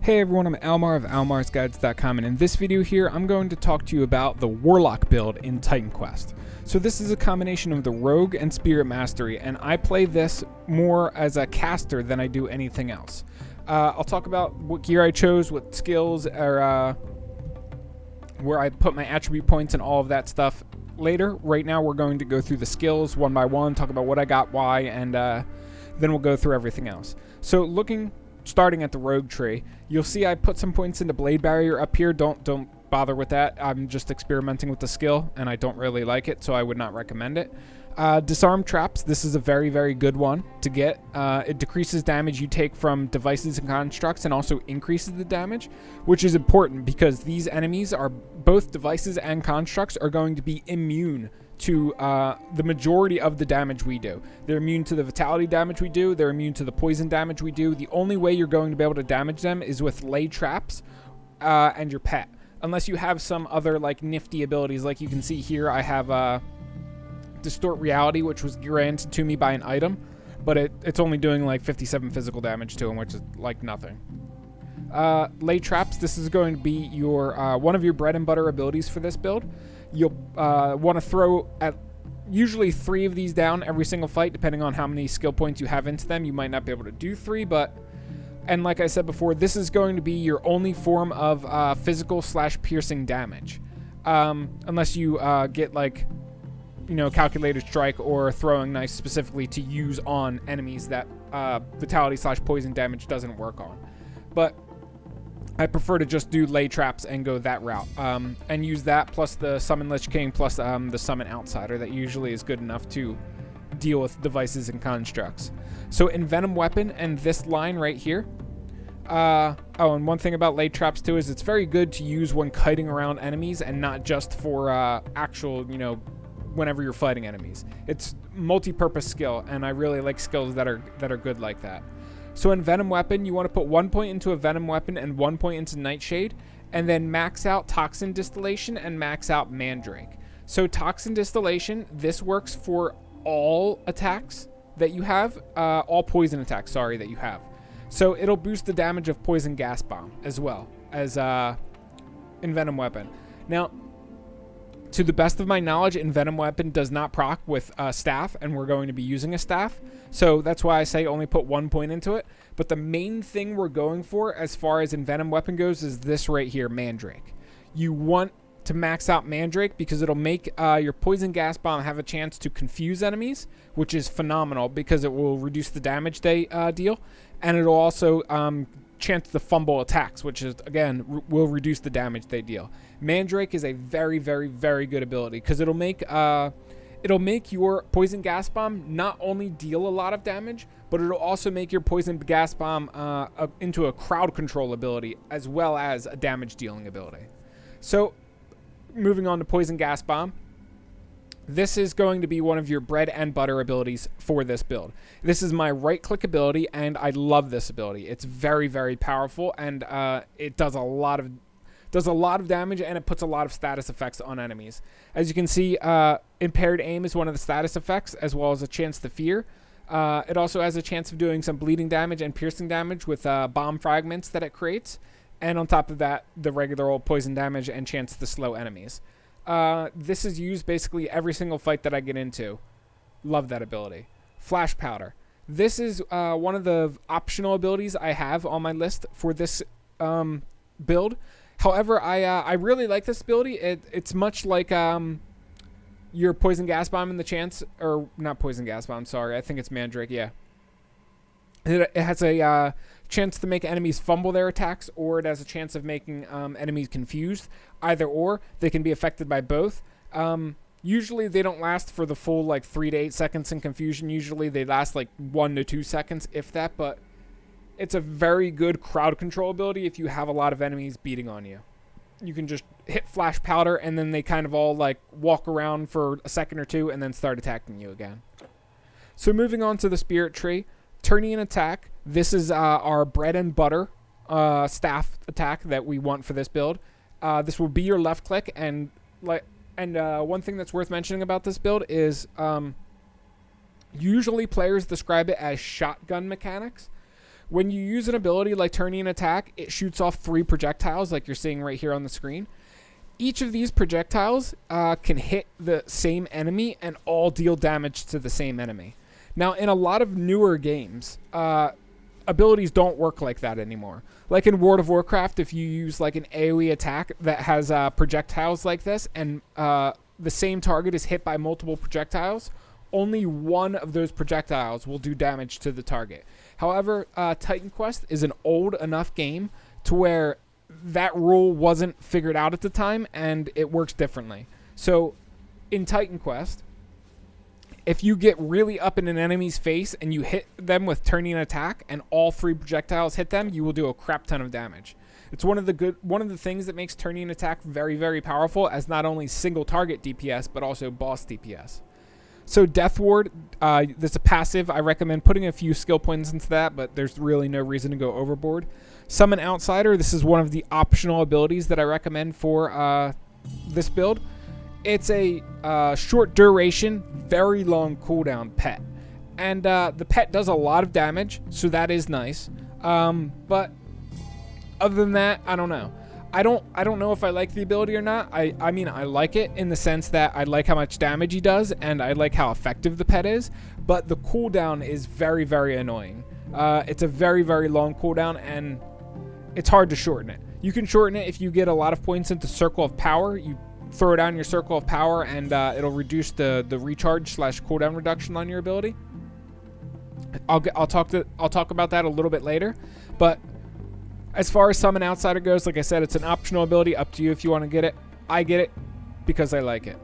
Hey everyone, I'm Almar of almarsguides.com, and in this video here, I'm going to talk to you about the Warlock build in Titan Quest. So this is a combination of the Rogue and Spirit Mastery, and I play this more as a caster than I do anything else. I'll talk about what gear I chose, what skills, or where I put my attribute points and all of that stuff later. Right now, we're going to go through the skills one by one, talk about what I got, why, and then we'll go through everything else. So starting at the Rogue tree, you'll see I put some points into Blade Barrier up here. Don't bother with that. I'm just experimenting with the skill, and I don't really like it, so I would not recommend it. Disarm Traps. This is a very, very good one to get. It decreases damage you take from devices and constructs and also increases the damage, which is important because these enemies are both devices and constructs are going to be immune to the majority of the damage we do. They're immune to the vitality damage we do. They're immune to the poison damage we do. The only way you're going to be able to damage them is with lay traps and your pet. Unless you have some other like nifty abilities. Like you can see here, I have Distort Reality, which was granted to me by an item. But it's only doing like 57 physical damage to him, which is like nothing. Lay Traps. This is going to be your one of your bread and butter abilities for this build. You'll want to throw at usually 3 of these down every single fight, depending on how many skill points you have into them. You might not be able to do 3, and like I said before, this is going to be your only form of physical/piercing damage, unless you get like, Calculated Strike or Throwing Knife specifically to use on enemies that vitality/poison damage doesn't work on. But I prefer to just do lay traps and go that route, and use that plus the Summon Lich King plus the Summon Outsider. That usually is good enough to deal with devices and constructs. So Envenom Weapon and this line right here. And one thing about lay traps too is it's very good to use when kiting around enemies and not just for actual, whenever you're fighting enemies. It's multi-purpose skill, and I really like skills that are good like that. So in Venom Weapon, you want to put 1 point into a Venom Weapon and 1 point into Nightshade, and then max out Toxin Distillation and max out Mandrake. So Toxin Distillation, this works for all attacks that you have, all poison attacks, that you have. So it'll boost the damage of Poison Gas Bomb as well as in Venom Weapon. Now, to the best of my knowledge, Envenom Weapon does not proc with a staff, and we're going to be using a staff. So that's why I say only put 1 point into it. But the main thing we're going for as far as Envenom Weapon goes is this right here, Mandrake. You want to max out Mandrake because it'll make your Poison Gas Bomb have a chance to confuse enemies, which is phenomenal because it will reduce the damage they deal. And it'll also chance to fumble attacks, which is, again, will reduce the damage they deal. Mandrake is a very, very, very good ability because it'll make your Poison Gas Bomb not only deal a lot of damage, but it'll also make your Poison Gas Bomb into a crowd control ability as well as a damage dealing ability. So, moving on to Poison Gas Bomb. This is going to be one of your bread and butter abilities for this build. This is my right-click ability, and I love this ability. It's very, very powerful, and it does a lot of damage, and it puts a lot of status effects on enemies. As you can see, Impaired Aim is one of the status effects, as well as a chance to fear. It also has a chance of doing some bleeding damage and piercing damage with bomb fragments that it creates. And on top of that, the regular old poison damage and chance to slow enemies. This is used basically every single fight that I get into. Love that ability. Flash Powder. This is one of the optional abilities I have on my list for this build. However, I really like this ability. It's much like your Poison Gas Bomb in the chance, or not Poison Gas Bomb, sorry. I think it's Mandrake, yeah. It has a chance to make enemies fumble their attacks, or it has a chance of making enemies confused. Either or, they can be affected by both. Usually they don't last for the full 3 to 8 seconds in confusion. Usually they last 1 to 2 seconds, if that, but it's a very good crowd control ability if you have a lot of enemies beating on you. You can just hit Flash Powder, and then they kind of all walk around for a second or two and then start attacking you again. So moving on to the Spirit Tree. Turning an attack. This is our bread and butter staff attack that we want for this build. This will be your left click, and one thing that's worth mentioning about this build is usually players describe it as shotgun mechanics, When you use an ability like Turning Attack, it shoots off 3 projectiles like you're seeing right here on the screen. Each of these projectiles can hit the same enemy and all deal damage to the same enemy. Now, in a lot of newer games, abilities don't work like that anymore. Like in World of Warcraft, if you use like an AoE attack that has projectiles like this, and the same target is hit by multiple projectiles, only one of those projectiles will do damage to the target. However, Titan Quest is an old enough game to where that rule wasn't figured out at the time, and it works differently. So in Titan Quest, if you get really up in an enemy's face and you hit them with Turning Attack and all 3 projectiles hit them, you will do a crap ton of damage. It's one of the things that makes Turning Attack very, very powerful as not only single target DPS, but also boss DPS. So Death Ward, that's a passive. I recommend putting a few skill points into that, but there's really no reason to go overboard. Summon Outsider, this is one of the optional abilities that I recommend for this build. It's a short duration, very long cooldown pet. And the pet does a lot of damage, so that is nice. But other than that, I don't know. I don't know if I like the ability or not. I mean, I like it in the sense that I like how much damage he does, and I like how effective the pet is, but the cooldown is very, very annoying. It's a very, very long cooldown, and it's hard to shorten it. You can shorten it if you get a lot of points into Circle of Power. You throw it down your Circle of Power, and it'll reduce the recharge / cooldown reduction on your ability. I'll talk about that a little bit later, but as far as Summon Outsider goes, like I said, it's an optional ability. Up to you if you want to get it. I get it because I like it.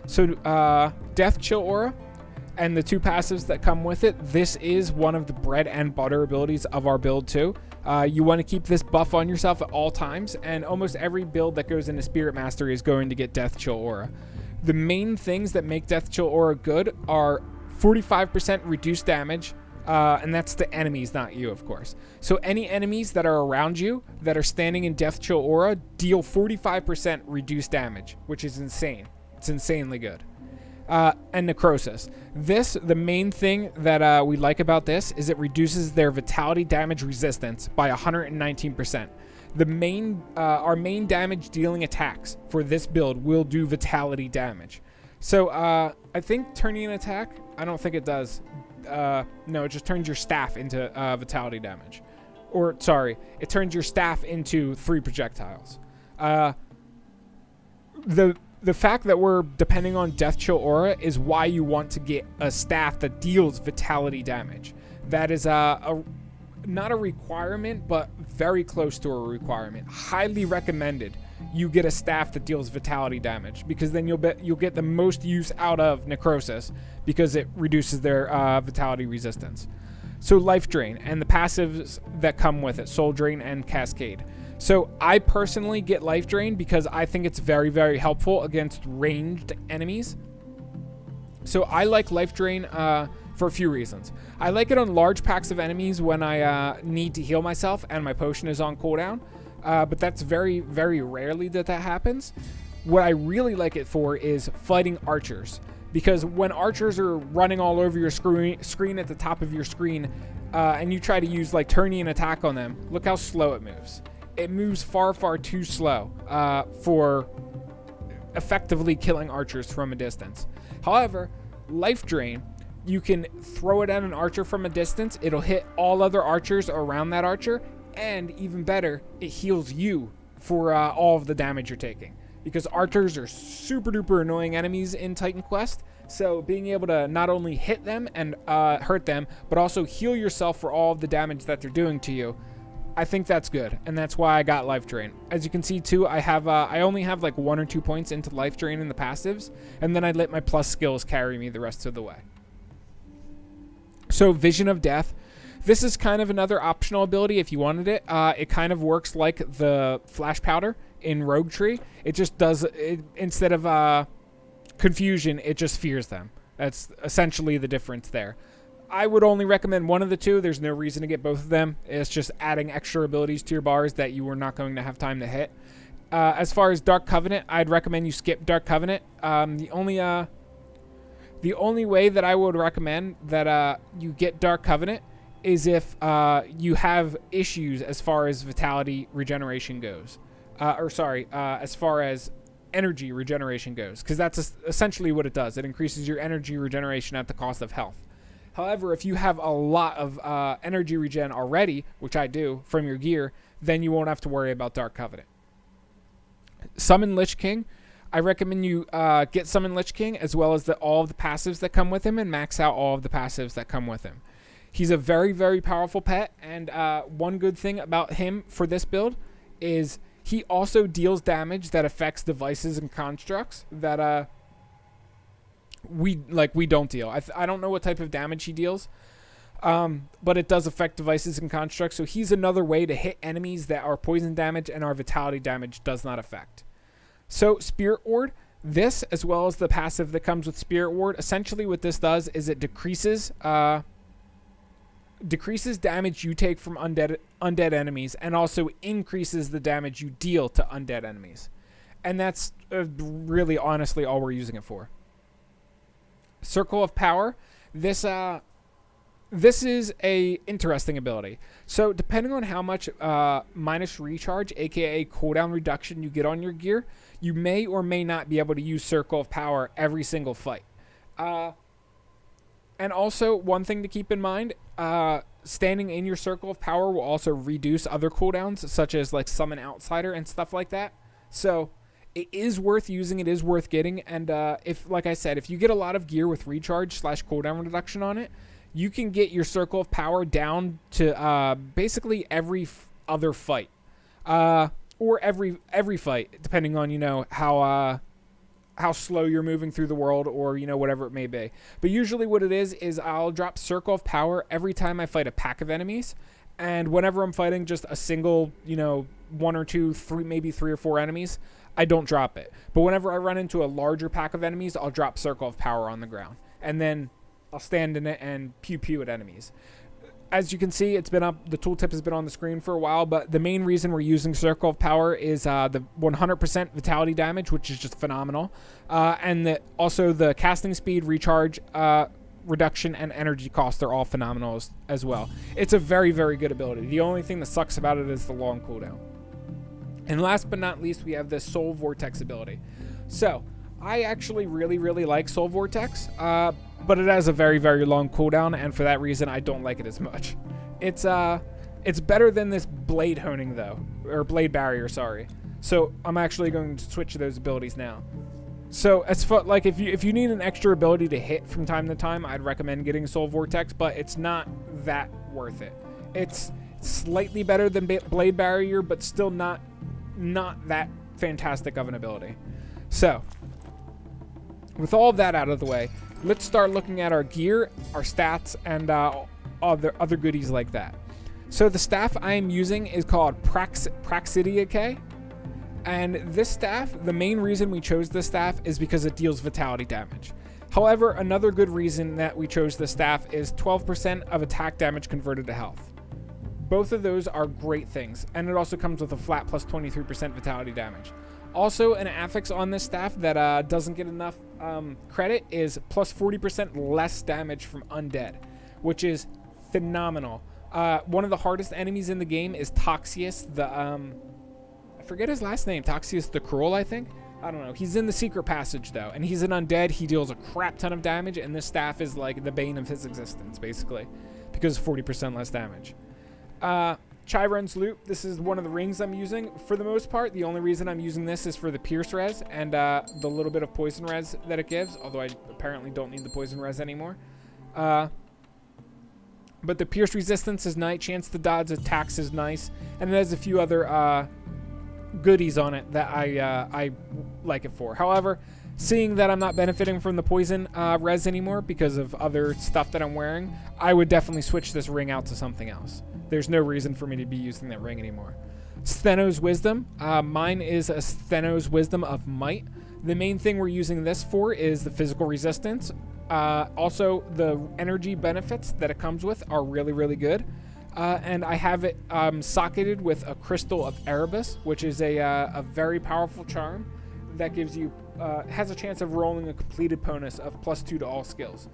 So Death Chill Aura and the 2 passives that come with it, this is one of the bread and butter abilities of our build too. You want to keep this buff on yourself at all times, and almost every build that goes into Spirit Mastery is going to get Death Chill Aura. The main things that make Death Chill Aura good are 45% reduced damage, and that's to enemies, not you, of course. So any enemies that are around you that are standing in Death Chill Aura deal 45% reduced damage, which is insane. It's insanely good. And Necrosis. The main thing that we like about this is it reduces their vitality damage resistance by 119%. Our main damage dealing attacks for this build will do vitality damage. So I think Turning Attack, I don't think it does. No, it just turns your staff into vitality damage. Or, sorry, it turns your staff into 3 projectiles. The fact that we're depending on Death Chill Aura is why you want to get a staff that deals vitality damage. That is not a requirement, but very close to a requirement. Highly recommended you get a staff that deals vitality damage, because then you'll get the most use out of Necrosis because it reduces their vitality resistance. So Life Drain and the passives that come with it, Soul Drain and Cascade. So I personally get Life Drain because I think it's very, very helpful against ranged enemies. So I like Life Drain for a few reasons. I like it on large packs of enemies when I need to heal myself and my potion is on cooldown. But that's very, very rarely that happens. What I really like it for is fighting archers. Because when archers are running all over your screen at the top of your screen, and you try to use like Turning Attack on them, look how slow it moves. It moves far, far too slow for effectively killing archers from a distance. However, Life Drain, you can throw it at an archer from a distance. It'll hit all other archers around that archer. And even better, it heals you for all of the damage you're taking. Because archers are super duper annoying enemies in Titan Quest. So being able to not only hit them and hurt them, but also heal yourself for all of the damage that they're doing to you, I think that's good. And that's why I got Life Drain. As you can see too, I only have like 1 or 2 points into Life Drain in the passives. And then I let my plus skills carry me the rest of the way. So Vision of Death. This is kind of another optional ability if you wanted it. It kind of works like the Flash Powder in Rogue Tree. It just does, instead of confusion, it just fears them. That's essentially the difference there. I would only recommend one of the two. There's no reason to get both of them. It's just adding extra abilities to your bars that you were not going to have time to hit. As far as Dark Covenant, I'd recommend you skip Dark Covenant. The only way that I would recommend that you get Dark Covenant is if you have issues as far as vitality regeneration goes. As far as energy regeneration goes, because that's essentially what it does. It increases your energy regeneration at the cost of health. However, if you have a lot of energy regen already, which I do, from your gear, then you won't have to worry about Dark Covenant. Summon Lich King. I recommend you get Summon Lich King as well as all of the passives that come with him, and max out all of the passives that come with him. He's a very, very powerful pet, and one good thing about him for this build is he also deals damage that affects devices and constructs that we don't deal. I don't know what type of damage he deals, but it does affect devices and constructs. So he's another way to hit enemies that our poison damage and our vitality damage does not affect. So Spirit Ward, this as well as the passive that comes with Spirit Ward, essentially what this does is it decreases damage you take from undead enemies, and also increases the damage you deal to undead enemies. And that's really honestly all we're using it for. Circle of Power. This is a interesting ability. So depending on how much minus recharge, aka cooldown reduction, you get on your gear, you may or may not be able to use Circle of Power every single fight. And also, one thing to keep in mind, standing in your Circle of Power will also reduce other cooldowns, such as like Summon Outsider and stuff like that. So it is worth using, it is worth getting, and if, like I said, if you get a lot of gear with recharge / cooldown reduction on it, you can get your Circle of Power down to basically every other fight, or every fight, depending on, you know, how slow you're moving through the world, or, you know, whatever it may be. But usually what it is I'll drop Circle of Power every time I fight a pack of enemies, and whenever I'm fighting just a single, you know, 1 or 2, 3, maybe 3 or 4 enemies, I don't drop it. But whenever I run into a larger pack of enemies, I'll drop Circle of Power on the ground, and then I'll stand in it and pew at enemies. As you can see, it's been up. The tooltip has been on the screen for a while, but the main reason we're using Circle of Power is the 100% vitality damage, which is just phenomenal, and also the casting speed, recharge, reduction, and energy cost are all phenomenal as well. It's a very, very good ability. The only thing that sucks about it is the long cooldown. And last but not least, we have this Soul Vortex ability. So I actually really, really like Soul Vortex, but it has a very, very long cooldown, and for that reason, I don't like it as much. It's better than this Blade Honing, though, or Blade Barrier, sorry. So I'm actually going to switch to those abilities now. So as far, like, if you need an extra ability to hit from time to time, I'd recommend getting Soul Vortex, but it's not that worth it. It's slightly better than Blade Barrier, but still not that fantastic of an ability. So with all of that out of the way, let's start looking at our gear, our stats, and other goodies like that. So the staff I am using is called Praxidia, and this staff, the main reason we chose this staff is because it deals vitality damage. However, another good reason that we chose this staff is 12% of attack damage converted to health. Both of those are great things, and it also comes with a flat plus 23% vitality damage. Also, an affix on this staff that doesn't get enough credit is plus 40% less damage from undead, which is phenomenal. One of the hardest enemies in the game is Toxius, I forget his last name, Toxius the Cruel, I think? I don't know. He's in the secret passage, though, and he's an undead. He deals a crap ton of damage, and this staff is like the bane of his existence, basically, because of 40% less damage. Chiron's Loop, this is one of the rings I'm using. For the most part, the only reason I'm using this is for the Pierce res and the little bit of poison res that it gives, although I apparently don't need the poison res anymore. But the Pierce resistance is nice, chance to dodge attacks is nice, and it has a few other goodies on it that I like it for. However, seeing that I'm not benefiting from the poison res anymore because of other stuff that I'm wearing, I would definitely switch this ring out to something else. There's no reason for me to be using that ring anymore. Steno's Wisdom. Mine is a Steno's Wisdom of Might. The main thing we're using this for is the physical resistance. Also, the energy benefits that it comes with are really, really good. And I have it socketed with a Crystal of Erebus, which is a very powerful charm that gives you has a chance of rolling a completed bonus of +2 to all skills.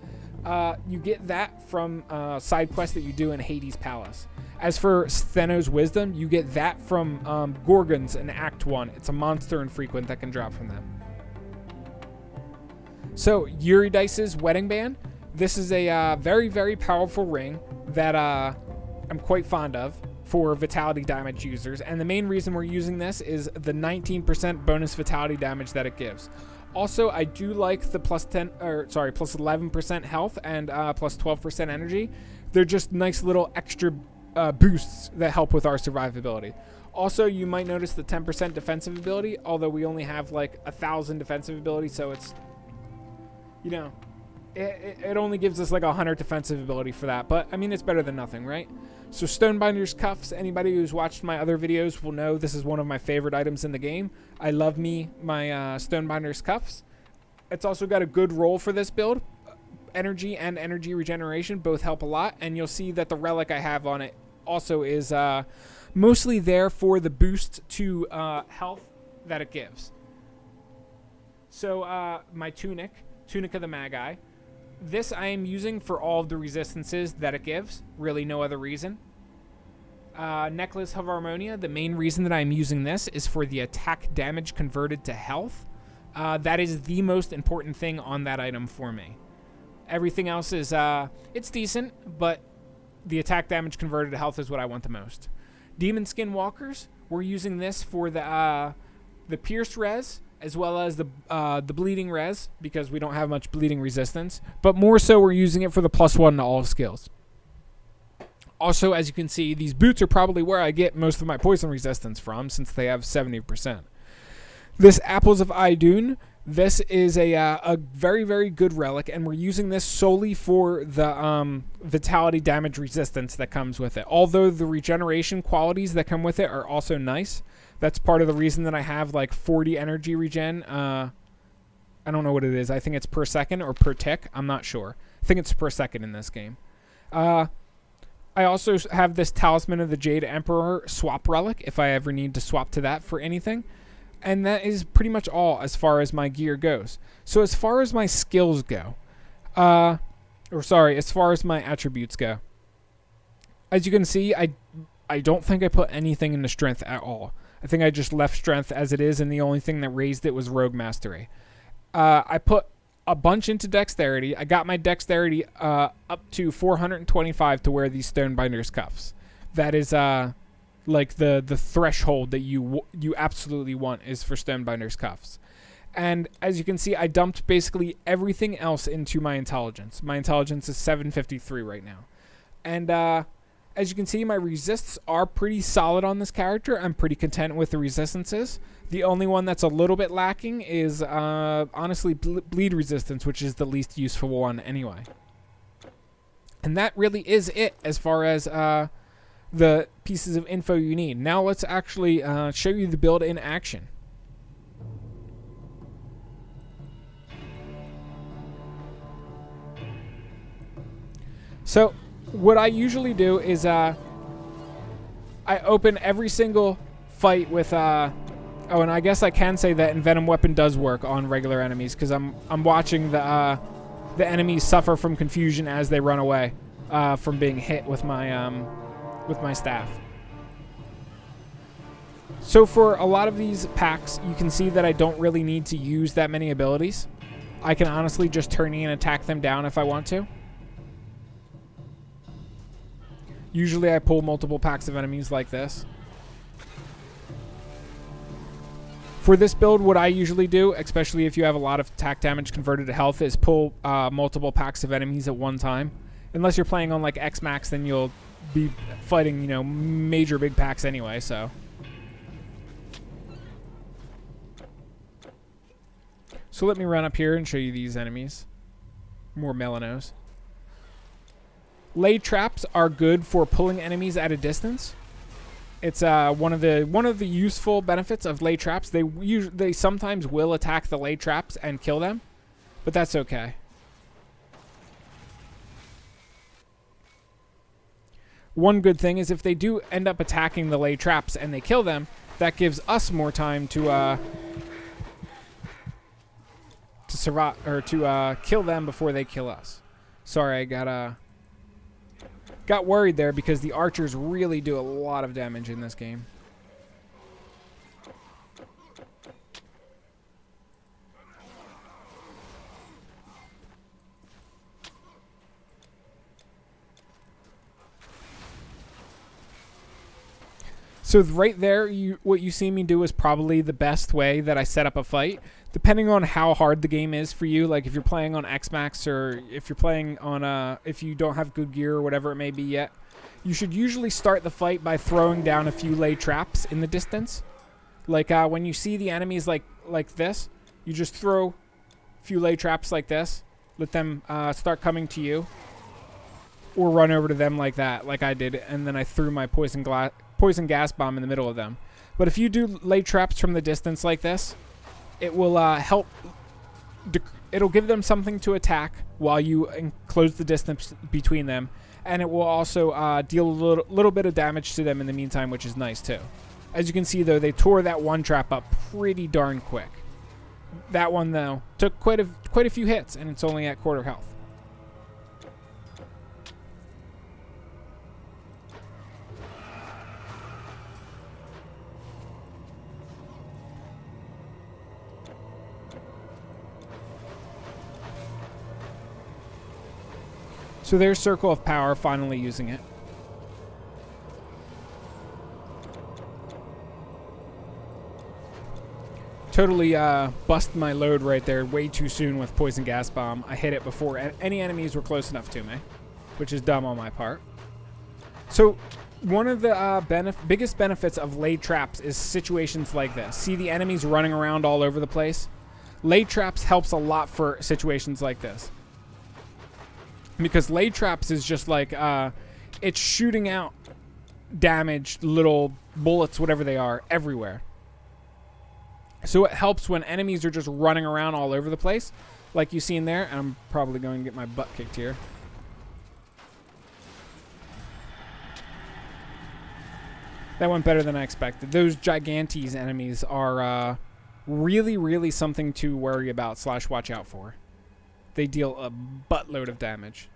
You get that from side quests that you do in Hades Palace. As for Steno's Wisdom, you get that from Gorgons in Act 1. It's a monster infrequent that can drop from them. So, Eurydice's Wedding Band. This is a very, very powerful ring that I'm quite fond of for vitality damage users. And the main reason we're using this is the 19% bonus vitality damage that it gives. Also, I do like the plus 11% health and plus 12% energy. They're just nice little extra boosts that help with our survivability. Also, you might notice the 10% defensive ability, although we only have like 1,000 defensive ability, so it's, you know, it only gives us like 100 defensive ability for that. But I mean, it's better than nothing, right? So Stonebinder's Cuffs, anybody who's watched my other videos will know this is one of my favorite items in the game. I love my Stonebinder's Cuffs. It's also got a good roll for this build. Energy and energy regeneration both help a lot, and you'll see that the relic I have on it also is mostly there for the boost to health that it gives. So my Tunic of the Magi. This I am using for all of the resistances that it gives. Really no other reason. Necklace of Harmonia. The main reason that I'm using this is for the attack damage converted to health. That is the most important thing on that item for me. Everything else is, it's decent, but the attack damage converted to health is what I want the most. Demon Skin Walkers. We're using this for the Pierce res, as well as the bleeding res, because we don't have much bleeding resistance. But more so, we're using it for the +1 to all skills. Also, as you can see, these boots are probably where I get most of my poison resistance from, since they have 70%. This Apples of Idun. This is a very, very good relic, and we're using this solely for the vitality damage resistance that comes with it. Although the regeneration qualities that come with it are also nice. That's part of the reason that I have like 40 energy regen. I don't know what it is. I think it's per second or per tick. I'm not sure. I think it's per second in this game. I also have this Talisman of the Jade Emperor swap relic if I ever need to swap to that for anything. And that is pretty much all as far as my gear goes. So as far as my skills go, as far as my attributes go, as you can see, I don't think I put anything into strength at all. I think I just left strength as it is, and the only thing that raised it was rogue mastery. I put a bunch into dexterity. I got my dexterity up to 425 to wear these Stonebinder's Cuffs. That is like the threshold that you absolutely want is for Stonebinder's Cuffs. And as you can see, I dumped basically everything else into my intelligence. My intelligence is 753 right now. And as you can see, my resists are pretty solid on this character. I'm pretty content with the resistances. The only one that's a little bit lacking is honestly bleed resistance, which is the least useful one anyway. And that really is it as far as the pieces of info you need. Now let's actually show you the build in action. So what I usually do is I open every single fight with oh, and I guess I can say that Envenom Weapon does work on regular enemies, because I'm watching the enemies suffer from confusion as they run away from being hit with my staff. So for a lot of these packs, you can see that I don't really need to use that many abilities. I can honestly just turn in and attack them down if I want to. Usually I pull multiple packs of enemies like this. For this build, what I usually do, especially if you have a lot of attack damage converted to health, is pull multiple packs of enemies at one time. Unless you're playing on like X Max, then you'll be fighting, you know, major big packs anyway, so. So let me run up here and show you these enemies. More Melanos. Lay traps are good for pulling enemies at a distance. It's one of the useful benefits of lay traps. They sometimes will attack the lay traps and kill them, but that's okay. One good thing is if they do end up attacking the lay traps and they kill them, that gives us more time to survive or to kill them before they kill us. Sorry, I got worried there because the archers really do a lot of damage in this game. So right there, what you see me do is probably the best way that I set up a fight. Depending on how hard the game is for you, like if you're playing on Xmax or if you're playing on if you don't have good gear or whatever it may be yet, you should usually start the fight by throwing down a few lay traps in the distance. Like when you see the enemies like this, you just throw a few lay traps like this. Let them start coming to you, or run over to them like that, like I did, and then I threw my poison gas bomb in the middle of them. But if you do lay traps from the distance like this, it will help. It'll give them something to attack while you enclose the distance between them, and it will also deal a little bit of damage to them in the meantime, which is nice too. As you can see, though, they tore that one trap up pretty darn quick. That one, though, took quite a few hits, and it's only at quarter health. So there's Circle of Power, finally using it. Totally bust my load right there way too soon with Poison Gas Bomb. I hit it before any enemies were close enough to me, which is dumb on my part. So one of the biggest benefits of laid traps is situations like this. See the enemies running around all over the place? Laid traps helps a lot for situations like this. Because laid traps is just like, it's shooting out damaged little bullets, whatever they are, everywhere. So it helps when enemies are just running around all over the place, like you see in there. And I'm probably going to get my butt kicked here. That went better than I expected. Those Gigantes enemies are really, really something to worry about / watch out for. They deal a buttload of damage.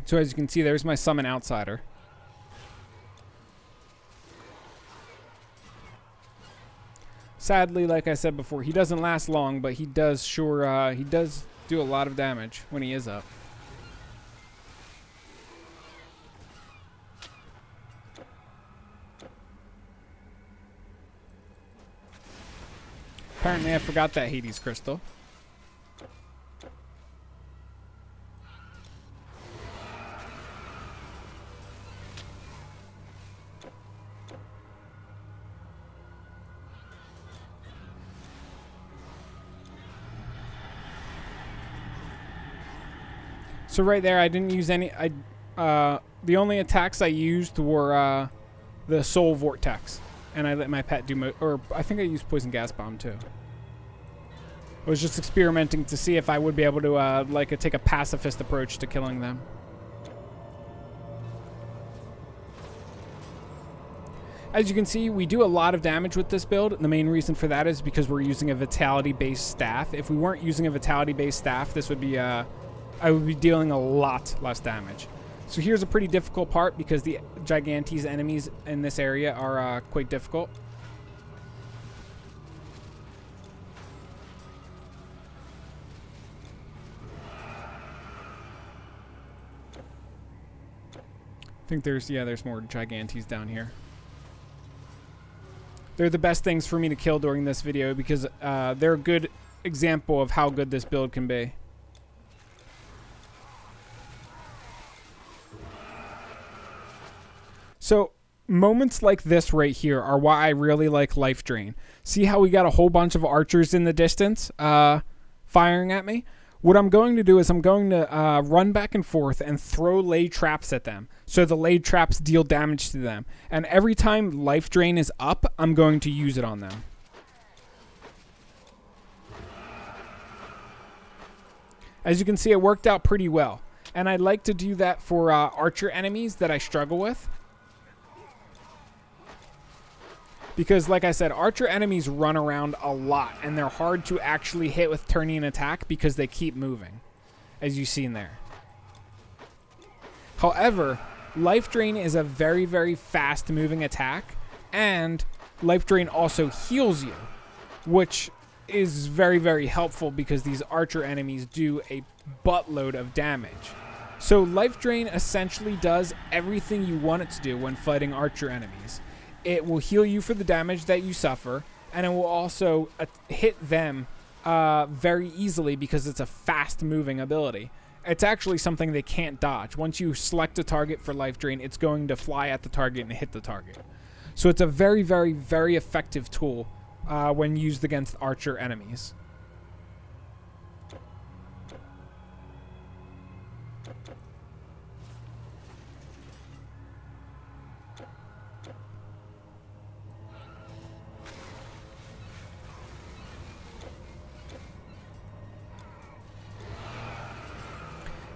So as you can see, there's my Summon Outsider. Sadly, like I said before, he doesn't last long, but he does he does do a lot of damage when he is up. Apparently I forgot that Hades crystal. So right there, I didn't use any. The only attacks I used were the Soul Vortex, and I let my pet do. Or I think I used Poison Gas Bomb too. I was just experimenting to see if I would be able to take a pacifist approach to killing them. As you can see, we do a lot of damage with this build. The main reason for that is because we're using a Vitality-based staff. If we weren't using a Vitality-based staff, this would be I would be dealing a lot less damage. So here's a pretty difficult part because the Gigantes enemies in this area are quite difficult. I think there's more Gigantes down here. They're the best things for me to kill during this video because they're a good example of how good this build can be. So moments like this right here are why I really like Life Drain. See how we got a whole bunch of archers in the distance firing at me? What I'm going to do is I'm going to run back and forth and throw laid traps at them. So the laid traps deal damage to them. And every time Life Drain is up, I'm going to use it on them. As you can see, it worked out pretty well. And I like to do that for archer enemies that I struggle with. Because, like I said, archer enemies run around a lot, and they're hard to actually hit with turning attack because they keep moving, as you've seen there. However, Life Drain is a very, very fast-moving attack, and Life Drain also heals you, which is very, very helpful because these archer enemies do a buttload of damage. So Life Drain essentially does everything you want it to do when fighting archer enemies. It will heal you for the damage that you suffer, and it will also hit them very easily because it's a fast-moving ability. It's actually something they can't dodge. Once you select a target for Life Drain, it's going to fly at the target and hit the target. So it's a very, very, very effective tool when used against archer enemies.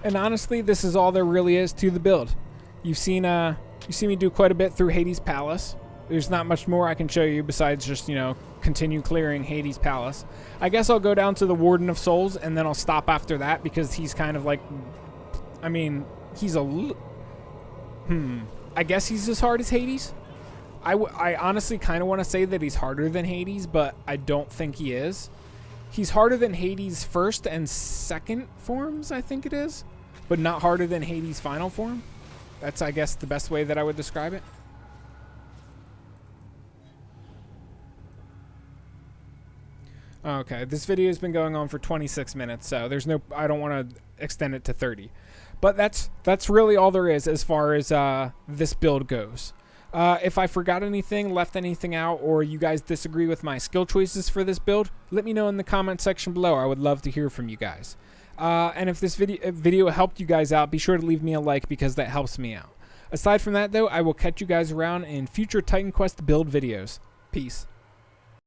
And honestly, this is all there really is to the build. You've seen me do quite a bit through Hades Palace. There's not much more I can show you besides just, you know, continue clearing Hades Palace. I guess I'll go down to the Warden of Souls, and then I'll stop after that because he's kind of like, I mean, he's a, I guess he's as hard as Hades. I honestly kind of want to say that he's harder than Hades, but I don't think he is. He's harder than Hades' first and second forms, I think it is, but not harder than Hades' final form. That's, I guess, the best way that I would describe it. Okay, this video has been going on for 26 minutes, so there's no, I don't want to extend it to 30. But that's really all there is as far as this build goes. If I forgot anything, left anything out, or you guys disagree with my skill choices for this build, let me know in the comment section below. I would love to hear from you guys. And if this video helped you guys out, be sure to leave me a like because that helps me out. Aside from that, though, I will catch you guys around in future Titan Quest build videos. Peace.